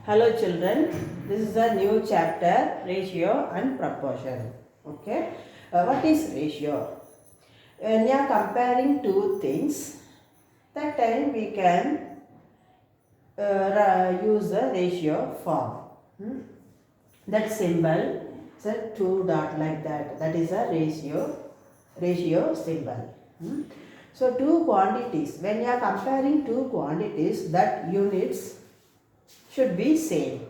Hello children, this is a new chapter, ratio and proportion. Okay, what is ratio? When you are comparing two things, that time we can use the ratio form. That symbol is a two dot like that. That is a ratio symbol. So two quantities. When you are comparing two quantities, that units should be same.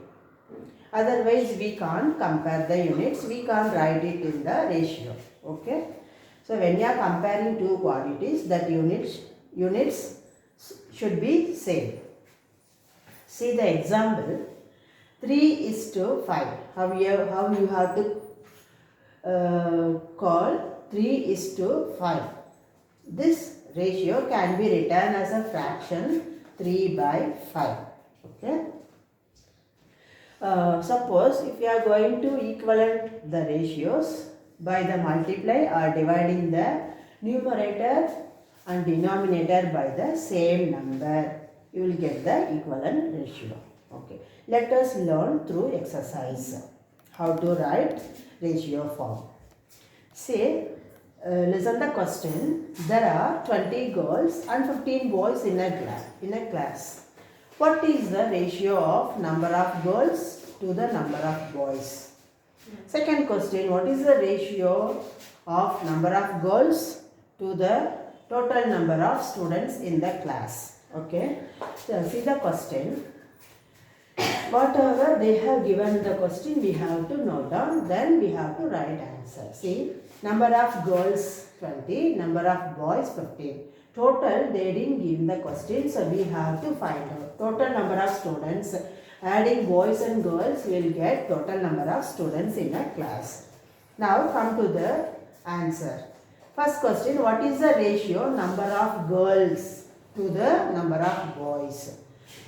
Otherwise we can't compare the units, we can't write it in the ratio. Okay. So when you are comparing two quantities, that units should be same. See the example, 3:5. How you have to call 3:5. This ratio can be written as a fraction 3/5. Okay. Suppose if you are going to equivalent the ratios by the multiply or dividing the numerator and denominator by the same number, you will get the equivalent ratio. Okay. Let us learn through exercise how to write ratio form. Say, listen the question. There are 20 girls and 15 boys in a class. What is the ratio of number of girls to the number of boys? Second question, what is the ratio of number of girls to the total number of students in the class? Okay, so see the question. Whatever they have given the question, we have to note down, then we have to write answer. See, number of girls 20, number of boys 15. Total, they didn't give the question, so we have to find out. Total number of students, adding boys and girls, we will get total number of students in a class. Now come to the answer. First question, what is the ratio number of girls to the number of boys?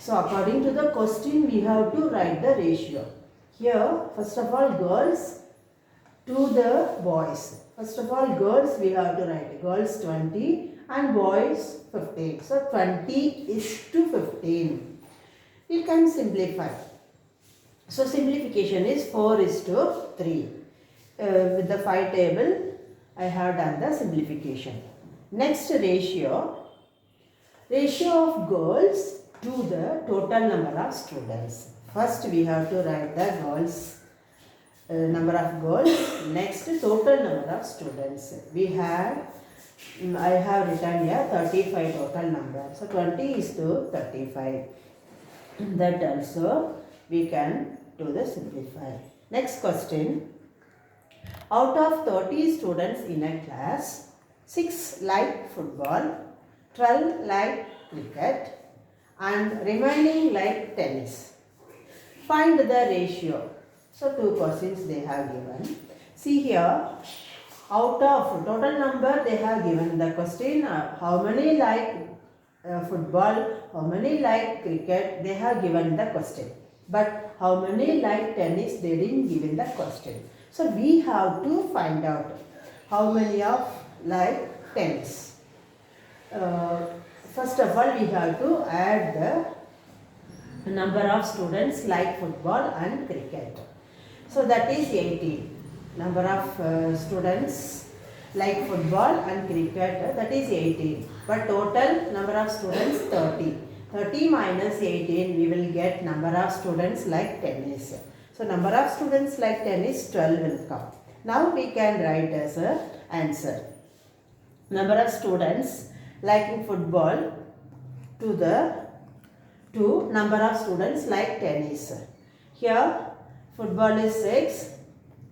So according to the question, we have to write the ratio. Here, first of all, girls to the boys. First of all, girls we have to write. Girls 20 and boys 15. So 20:15. You can simplify. So simplification is 4:3. With the 5 table, I have done the simplification. Next ratio of girls to the total number of students. First we have to write the girls. Number of girls, next total number of students. I have written here 35 total number. So 20:35. That also we can do the simplify. Next question. Out of 30 students in a class, 6 like football, 12 like cricket and remaining like tennis. Find the ratio. So two questions they have given. See here, out of total number they have given the question, how many like football, how many like cricket, they have given the question. But how many like tennis, they didn't give in the question. So we have to find out how many of like tennis. First of all, we have to add the number of students like football and cricket. So that is 18. Number of students like football and cricket, that is 18. But total number of students 30. 30 minus 18, we will get number of students like tennis. So number of students like tennis 12 will come. Now we can write as a answer. Number of students liking football to number of students like tennis. Here football is 6,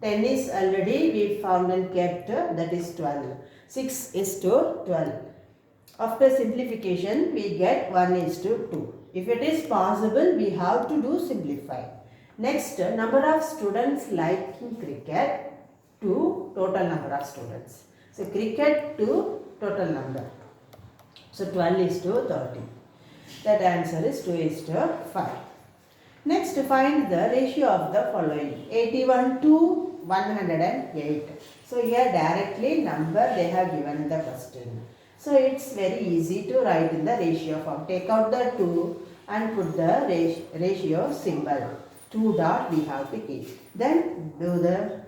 tennis already we found and kept, that is 12. 6:12. After simplification we get 1:2. If it is possible, we have to do simplify. Next, number of students liking cricket to total number of students. So cricket to total number. So 12:30. That answer is 2:5. Next, find the ratio of the following. 81 to 108. So here directly number they have given in the question. So it's very easy to write in the ratio form. Take out the 2 and put the ratio symbol. 2 dot we have to keep. Then do the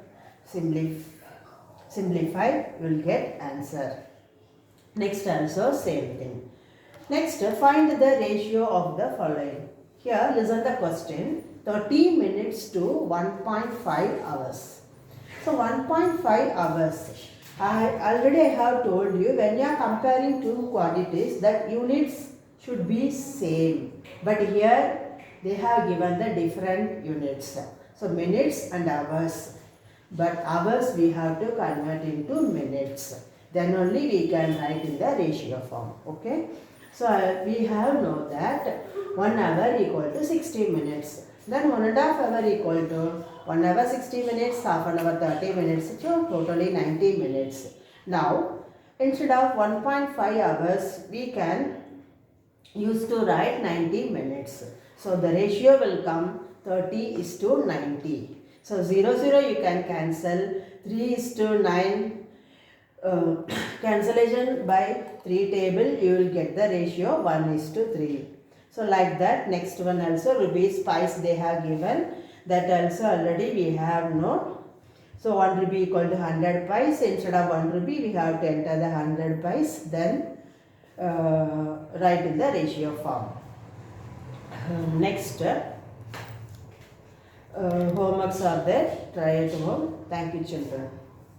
simplify, you will get answer. Next answer, same thing. Next, find the ratio of the following. Here, listen the question. 30 minutes to 1.5 hours. So, 1.5 hours. I have told you, when you are comparing two quantities, that units should be same. But here, they have given the different units. So, minutes and hours. But hours we have to convert into minutes. Then only we can write in the ratio form. Okay. So we have know that 1 hour equal to 60 minutes. Then 1.5 hour equal to 1 hour 60 minutes, half an hour 30 minutes. So totally 90 minutes. Now instead of 1.5 hours we can use to write 90 minutes. So the ratio will come 30:90. So 0 you can cancel, 3:9 cancellation by 3 table, you will get the ratio 1:3. So like that, next one also rupees pies they have given, that also already we have no. So 1 rupee equal to 100 pies, instead of 1 rupee we have to enter the 100 pies, then write in the ratio form. Next, homeworks are there, try at home. Thank you children.